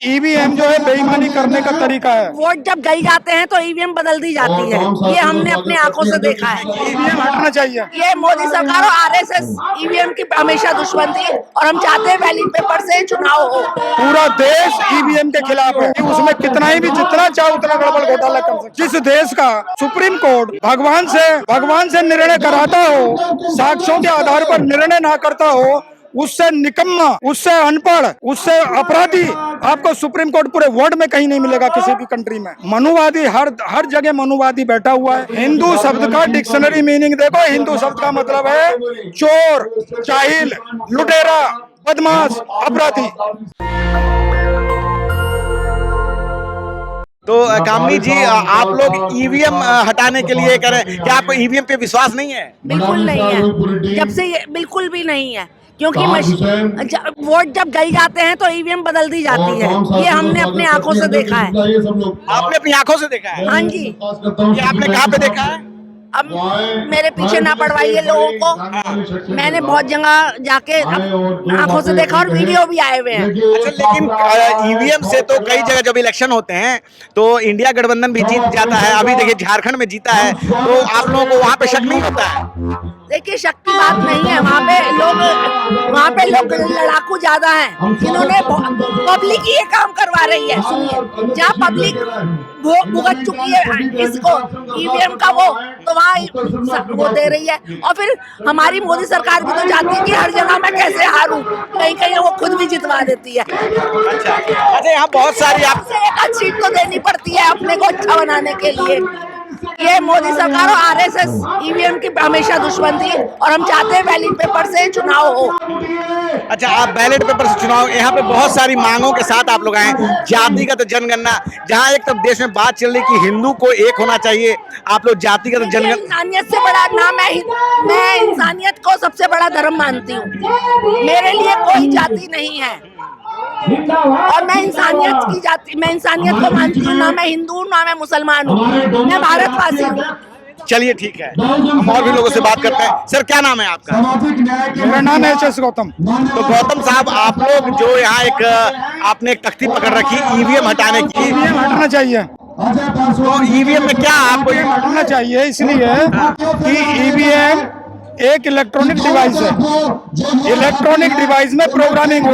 EVM जो है बेईमानी करने का तरीका है। वोट जब गई जाते हैं तो ईवीएम बदल दी जाती है, ये हमने अपनी आंखों से देखा है। ईवीएम हटना चाहिए। ये मोदी सरकार और आरएसएस ईवीएम की हमेशा दुश्मन थी और हम चाहते हैं बैलेट पेपर से चुनाव हो। पूरा देश ईवीएम के खिलाफ है कि उसमें कितना ही भी जितना चाहे उतना गड़बड़ घोटाला कर सकते। जिस देश का सुप्रीम कोर्ट भगवान से निर्णय कराता हो, साक्ष्यों के आधार पर निर्णय ना करता हो, उससे निकम्मा, उससे अनपढ़, उससे अपराधी आपको सुप्रीम कोर्ट पूरे वर्ल्ड में कहीं नहीं मिलेगा किसी भी कंट्री में। मनुवादी हर जगह मनुवादी बैठा हुआ है। हिंदू शब्द का डिक्शनरी मीनिंग देखो, हिंदू शब्द का मतलब है चोर, जाहिल, लुटेरा, बदमाश, अपराधी। तो कामनी जी, आप लोग ईवीएम हटाने के लिए कह रहे हैं, क्या आपको ईवीएम पे विश्वास नहीं है? बिल्कुल नहीं है, जब से ये बिल्कुल भी नहीं है, क्योंकि वोट जब गई जाते हैं तो ईवीएम बदल दी जाती है, ये हमने अपनी आंखों से देखा है। आपने अपनी आंखों से देखा है? हाँ जी। ये आपने कहाँ पे देखा है? अब मेरे पीछे ना पड़वाइए लोगों को, मैंने बहुत जगह जाके आंखों से देखा और वीडियो भी आए हुए हैं। अच्छा, लेकिन ईवीएम से तो कई जगह जब इलेक्शन होते हैं तो इंडिया गठबंधन भी जीत जाता है। अभी देखिए झारखंड में जीता है, तो आप लोगों को वहाँ पे शक नहीं होता है? देखिए, शक की बात नहीं है, वहाँ पे लोग लड़ाकू ज्यादा हैं, जिन्होंने पब्लिक ही ये काम करवा रही है। सुनिए, जहाँ पब्लिक भुगत चुकी है इसको ईवीएम का तो वहाँ वो दे रही है। और फिर हमारी मोदी सरकार भी तो चाहती है कि हर जगह मैं कैसे हारूं, कहीं कहीं वो खुद भी जितवा देती है। अच्छा, यहाँ बहुत सारी आपसे एक सीट तो देनी पड़ती है अपने को अच्छा बनाने के लिए। ये मोदी सरकार और आरएसएस ईवीएम की हमेशा दुश्मन थी और हम चाहते हैं बैलेट पेपर से चुनाव हो। अच्छा, आप बैलेट पेपर से चुनाव, यहाँ पे बहुत सारी मांगों के साथ आप लोग आए। जातिगत जनगणना, जहाँ एक तरफ देश में बात चल रही कि हिंदू को एक होना चाहिए, आप लोग जातिगत जनगणना। इंसानियत से बड़ा ना मैं इंसानियत को सबसे बड़ा धर्म मानती हूँ। मेरे लिए कोई जाति नहीं है और मैं इंसानियत को मानती हूँ। ना मैं हिंदू हूँ, ना मैं मुसलमान हूँ, मैं भारतवासी हूँ। चलिए ठीक है, हम और भी लोगों से बात करते हैं। सर, क्या नाम है आपका? मेरा नाम है एच.एस. गौतम। तो गौतम साहब, आप लोग जो यहाँ आपने एक तख्ती पकड़ रखी ईवीएम हटाने की। ईवीएम हटना चाहिए। तो ईवीएम में क्या आपको हटना चाहिए इसलिए कि ईवीएम एक इलेक्ट्रॉनिक डिवाइस है। इलेक्ट्रॉनिक डिवाइस में प्रोग्रामिंग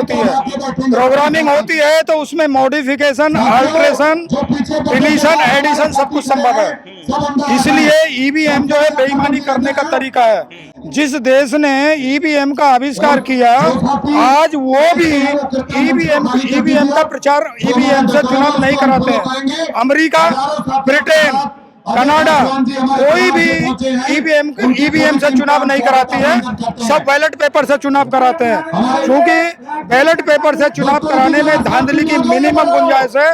होती है तो उसमें मॉडिफिकेशन, अल्ट्रेशन, डिलीशन, एडिशन सब कुछ संभव है। इसलिए ईवीएम जो है बेईमानी करने का तरीका है। जिस देश ने ईवीएम का आविष्कार किया, आज वो भी ईवीएम का प्रचार, ईवीएम से चुनाव नहीं कराते हैं। अमेरिका, ब्रिटेन, कनाडा, कोई भी ईवीएम से चुनाव नहीं कराती है, सब बैलेट पेपर से चुनाव कराते हैं। क्योंकि बैलेट पेपर से चुनाव कराने में धांधली की मिनिमम गुंजाइश है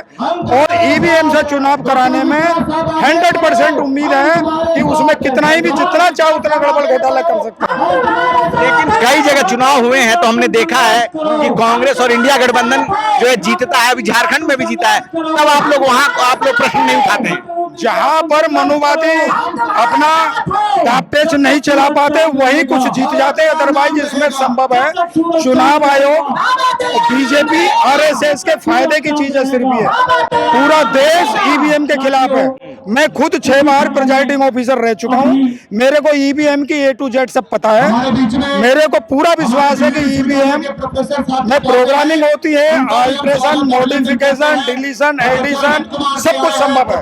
और ईवीएम से चुनाव कराने में 100% उम्मीद है कि उसमें कितना ही भी जितना चाहे उतना गड़बड़ घोटाला कर सकते हैं। लेकिन कई जगह चुनाव हुए हैं तो हमने देखा है कि कांग्रेस और इंडिया गठबंधन जो है जीतता है। अभी झारखंड में भी जीता है, तब आप लोग प्रश्न नहीं उठाते हैं। जहां पर मनुवादी अपना दापेच नहीं चला पाते वहीं कुछ जीत जाते हैं, अदरवाइज इसमें संभव है। चुनाव आयोग, बीजेपी, आरएसएस के फायदे की चीजें सिर्फ ही है। पूरा देश ईवीएम के खिलाफ है। मैं खुद 6 बार प्रिजाइडिंग ऑफिसर रह चुका हूं, मेरे को ईवीएम की A to Z सब पता है। मेरे को पूरा विश्वास है कि ईवीएम में प्रोग्रामिंग होती है, अल्ट्रेशन, मॉडिफिकेशन, डिलीशन, एडिशन सब कुछ संभव है।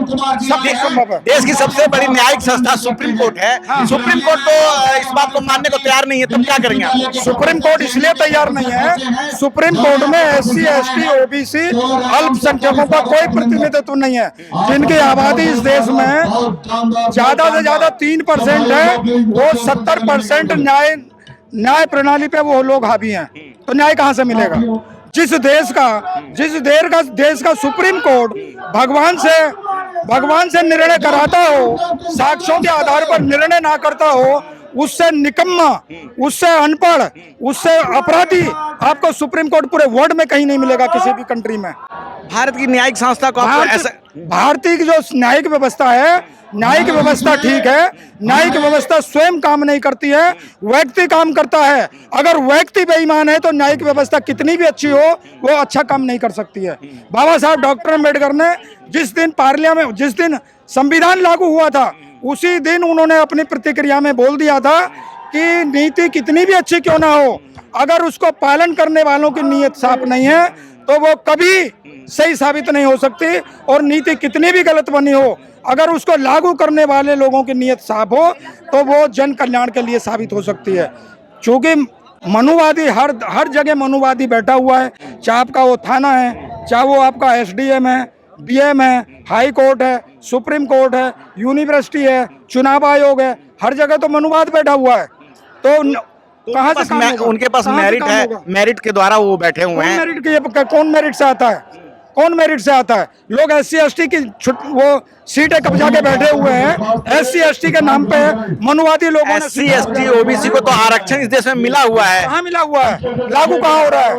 देश की सबसे बड़ी न्यायिक संस्था सुप्रीम कोर्ट है। सुप्रीम कोर्ट तो इस बात को मानने को तैयार नहीं है, तब क्या करेंगे आप? सुप्रीम कोर्ट इसलिए तैयार नहीं है, सुप्रीम कोर्ट में SC, ST, OBC, अल्पसंख्यकों का कोई प्रतिनिधित्व नहीं है। जिनकी आबादी इस देश में ज्यादा से ज्यादा 3% है, वो 70% न्याय प्रणाली पे वो लोग हावी हैं, तो न्याय कहाँ से मिलेगा? जिस देश का सुप्रीम कोर्ट भगवान से निर्णय कराता हो, साक्ष्यों के आधार पर निर्णय ना करता हो, उससे निकम्मा, उससे अनपढ़, उससे अपराधी आपको सुप्रीम कोर्ट पूरे वर्ल्ड में कहीं नहीं मिलेगा किसी भी कंट्री में। भारत की न्यायिक संस्था को आप ऐसा भारतीय की जो न्यायिक व्यवस्था है, न्यायिक व्यवस्था ठीक है। न्यायिक व्यवस्था स्वयं काम नहीं करती है, व्यक्ति काम करता है। अगर व्यक्ति बेईमान है तो न्यायिक व्यवस्था कितनी भी अच्छी हो वो अच्छा काम नहीं कर सकती है। बाबा साहब डॉक्टर अम्बेडकर ने जिस दिन पार्लियामेंट, जिस दिन संविधान लागू हुआ था, उसी दिन उन्होंने अपनी प्रतिक्रिया में बोल दिया था कि नीति कितनी भी अच्छी क्यों ना हो, अगर उसको पालन करने वालों की नीयत साफ नहीं है तो वो कभी सही साबित नहीं हो सकती। और नीति कितनी भी गलत बनी हो, अगर उसको लागू करने वाले लोगों की नीयत साफ हो तो वो जन कल्याण के लिए साबित हो सकती है। क्योंकि मनुवादी हर जगह मनुवादी बैठा हुआ है, चाहे आपका वो थाना है, चाहे वो आपका SDM है, DM है, हाई कोर्ट है, सुप्रीम कोर्ट है, यूनिवर्सिटी है, चुनाव आयोग है, हर जगह तो मनुवाद बैठा हुआ है। तो कहाँ से काम होगा? उनके पास कहाँ से मेरिट काम है, होगा? मेरिट के द्वारा वो बैठे हुए हैं। कौन मेरिट से आता है? कौन मेरिट से आता है? लोग SC ST की वो सीटें कब्जा के बैठे हुए हैं। SC ST के नाम पे मनुवादी लोगों ने SC ST OBC को तो आरक्षण इस देश में मिला हुआ है। कहाँ मिला हुआ है? लागू कहाँ हो रहा है?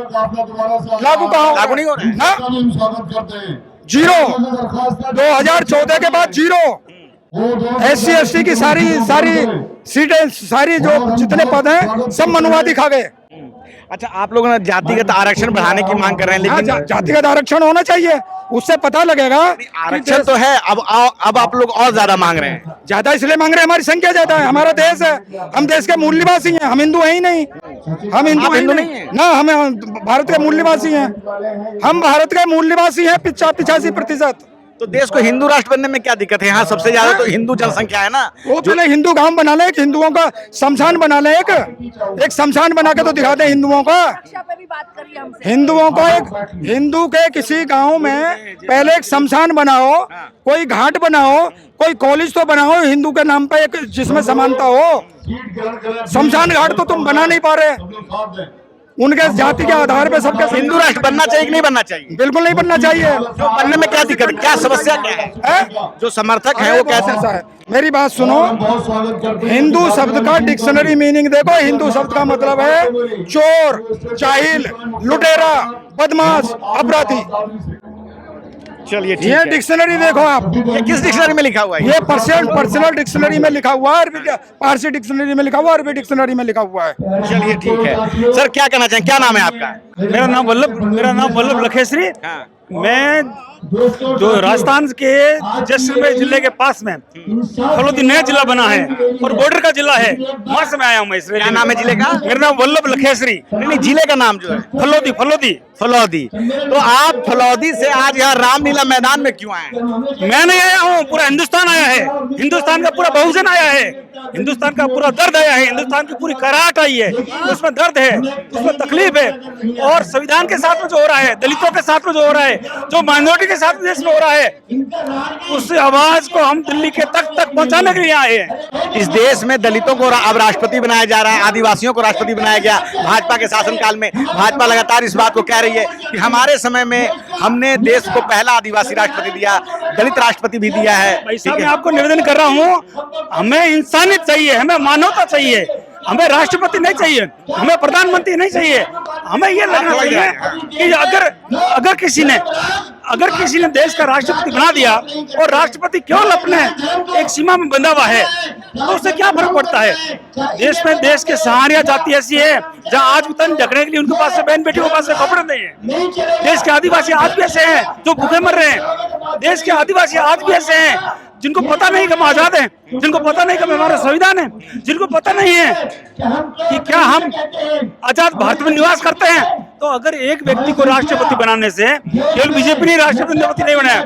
लागू कहाँ लागू नहीं हो रहा है ना? जीरो। 2014 के बाद जीरो। SC ST की सारी सीटें, सारी जो जितने पद हैं सब मनुवादी खा गए। अच्छा, आप लोगों ने जातिगत आरक्षण बढ़ाने की मांग कर रहे हैं, लेकिन जातिगत आरक्षण होना चाहिए, उससे पता लगेगा। आरक्षण तो है, अब आप लोग और ज्यादा मांग रहे हैं। ज्यादा इसलिए मांग रहे हैं, हमारी संख्या ज्यादा है, हमारा देश है, हम देश के मूल निवासी हैं, हम हिंदू हैं ही नहीं। हम हिंदू नहीं है ना, हम भारत के मूल निवासी हैं, हम भारत के मूल निवासी हैं 85%। तो देश को हिंदू राष्ट्र बनने में क्या दिक्कत है? यहाँ सबसे ज्यादा तो हिंदू जनसंख्या है ना। वो पहले हिंदू गांव बना ले, एक हिंदुओं का शमशान बना ले, एक शमशान बना के तो दिखा दे हिंदुओं का। रक्षा पे भी बात करिए हमसे। हिंदुओं को एक हिंदू के किसी गांव में पहले एक शमशान बनाओ, कोई घाट बनाओ, कोई कॉलेज तो बनाओ हिंदू के नाम पे, एक जिसमें समानता हो। शमशान घाट तो तुम बना नहीं पा रहे। उनके जाति के आधार पे सबके हिंदू राष्ट्र बनना चाहिए कि नहीं बनना चाहिए? बिल्कुल नहीं बनना चाहिए। तो बनने में क्या दिक्कत, क्या समस्या क्या है? जो समर्थक है वो कहते ऐसा हैं। है, मेरी बात सुनो, हिंदू शब्द का डिक्शनरी मीनिंग देखो। हिंदू शब्द का मतलब है चोर, जाहिल, लुटेरा, बदमाश, अपराधी। चलिए ठीक ये है। डिक्शनरी देखो आप, ये किस डिक्शनरी में लिखा हुआ है? ये पर्सनल डिक्शनरी में लिखा हुआ है, पारसी डिक्शनरी में लिखा हुआ है, अरबी डिक्शनरी में लिखा हुआ है। चलिए ठीक है। सर क्या कहना चाहें, क्या नाम है आपका? मेरा नाम वल्लभ लखेश्री। हाँ। मैं जो राजस्थान के जैसलमेर जिले के पास में फलोदी नया जिला बना है और बॉर्डर का जिला है, वहां से मैं आया हूँ। मैं इस क्या नाम है जिले का? मेरा नाम वल्लभ लखेश्री। नहीं, जिले का नाम जो है फलोदी। तो आप फलौदी से आज यहाँ रामलीला मैदान में क्यों आए? मैं नहीं आया हूँ, पूरा हिंदुस्तान आया है, हिंदुस्तान का पूरा बहुजन आया है, हिंदुस्तान का पूरा दर्द आया है, हिंदुस्तान की पूरी कराहट आई है, उसमें दर्द है, उसमें तकलीफ है। और संविधान के साथ में जो हो रहा है, दलितों के साथ में जो हो रहा है, जो माइनॉरिटी के साथ देश में हो रहा है, उस आवाज को हम दिल्ली के तक पहुंचाने के लिए आए हैं। इस देश में दलितों को अब राष्ट्रपति बनाया जा रहा है, आदिवासियों को राष्ट्रपति बनाया गया भाजपा के शासनकाल में। भाजपा लगातार इस बात को कह रही है कि हमारे समय में हमने देश को पहला आदिवासी राष्ट्रपति दिया, दलित राष्ट्रपति भी दिया है। भाई साहब, मैं आपको निवेदन कर रहा हूँ, हमें इंसानियत चाहिए, हमें मानवता चाहिए, हमें राष्ट्रपति नहीं चाहिए, हमें प्रधानमंत्री नहीं चाहिए। हमें ये लगना चाहिए कि अगर किसी ने देश का राष्ट्रपति बना दिया और राष्ट्रपति केवल अपने एक सीमा में बंधा हुआ है तो उससे क्या फर्क पड़ता है? देश में देश के सहारिया जाति ऐसी है जहाँ आज भी तन ढकने के लिए उनके पास से बहन बेटियों के पास से कपड़े नहीं है। देश के आदिवासी आज भी ऐसे हैं जो भूखे मर रहे हैं। देश के आदिवासी आज भी ऐसे हैं जिनको पता नहीं कि हम आजाद हैं, जिनको पता नहीं कि हमारा संविधान है, जिनको पता नहीं है कि क्या हम आजाद भारत में निवास करते हैं। तो अगर एक व्यक्ति को राष्ट्रपति बनाने से, केवल बीजेपी ने राष्ट्रपति नहीं बनाया,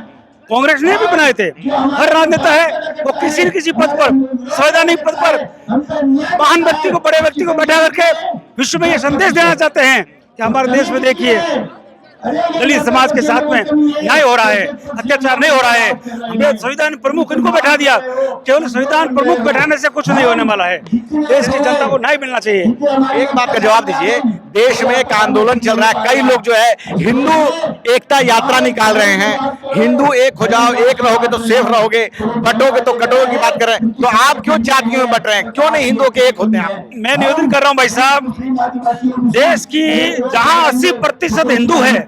कांग्रेस ने भी बनाए थे। हर राजनेता है वो किसी न किसी पद पर, संवैधानिक पद पर, महान व्यक्ति को, बड़े व्यक्ति को बैठा करके विश्व में ये संदेश देना चाहते हैं कि हमारे देश में देखिए दलित समाज के साथ में न्याय हो रहा है, अत्याचार नहीं हो रहा है। हमने संविधान प्रमुख इनको बैठा दिया, केवल संविधान प्रमुख बैठाने से कुछ नहीं होने वाला है। देश की जनता को न्याय मिलना चाहिए। एक बात का जवाब दीजिए, देश में एक आंदोलन चल रहा है। कई लोग जो है हिंदू एकता यात्रा निकाल रहे हैं, हिंदू एक हो जाओ, एक रहोगे तो सेफ रहोगे, बटोगे तो कटोगे की बात कर रहे हैं। तो आप क्यों जातियों में बट रहे हैं, क्यों नहीं हिंदुओं के एक होते हैं आप? मैं निवेदन कर रहा हूं भाई साहब, देश की जहां 80% हिंदू है,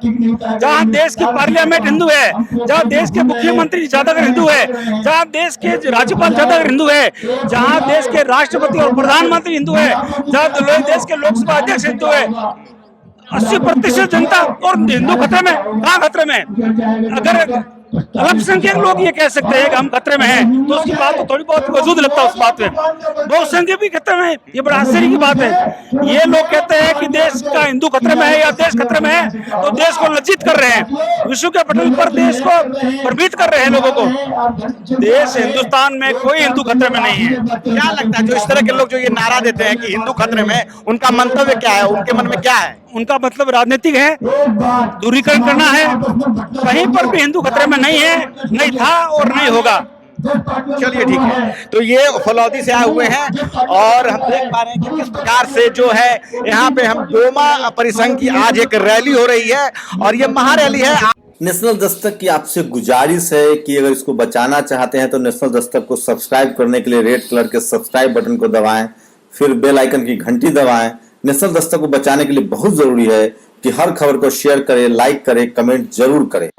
जहां देश की पार्लियामेंट हिंदू है, जहां देश के मुख्यमंत्री ज्यादातर हिंदू है, जहां देश के राज्यपाल ज्यादातर हिंदू है, जहां देश के राष्ट्रपति और प्रधानमंत्री हिंदू है, जहां देश के लोकसभा अध्यक्ष हिंदू है, 80% जनता और हिंदू खतरे में, कहाँ खतरे में? अगर अल्पसंख्यक लोग ये कह सकते हैं कि हम खतरे में हैं, तो उसकी बात तो थोड़ी बहुत वजूद लगता है उस बात में। बहुसंख्यक भी खतरे में है, ये बड़ा आश्चर्य की बात है। ये लोग कहते हैं कि देश का हिंदू खतरे में है या देश खतरे में है, तो देश को लज्जित कर रहे हैं, विश्व के पटल पर देश को भ्रमित कर रहे हैं लोगों को। देश हिंदुस्तान में कोई हिंदू खतरे में नहीं है। क्या लगता है जो इस तरह के लोग जो ये नारा देते हैं कि हिंदू खतरे में, उनका मंतव्य क्या है, उनके मन में क्या है? उनका मतलब राजनीतिक है, दूरीकरण करना है। कहीं पर भी हिंदू खतरे में नहीं है, नहीं था और नहीं होगा। चलिए ठीक है, तो ये फलौदी से आए हुए हैं और हम देख पा रहे हैं कि किस प्रकार से जो है यहाँ पे हम डोमा परिसंघ की आज एक रैली हो रही है और ये महारैली है। नेशनल दस्तक की आपसे गुजारिश है कि अगर इसको बचाना चाहते हैं तो नेशनल दस्तक को सब्सक्राइब करने के लिए रेड कलर के सब्सक्राइब बटन को दबाएं, फिर बेल आइकन की घंटी दबाएं। नेशनल दस्तक को बचाने के लिए बहुत जरूरी है कि हर खबर को शेयर करें, लाइक करें, कमेंट जरूर करें।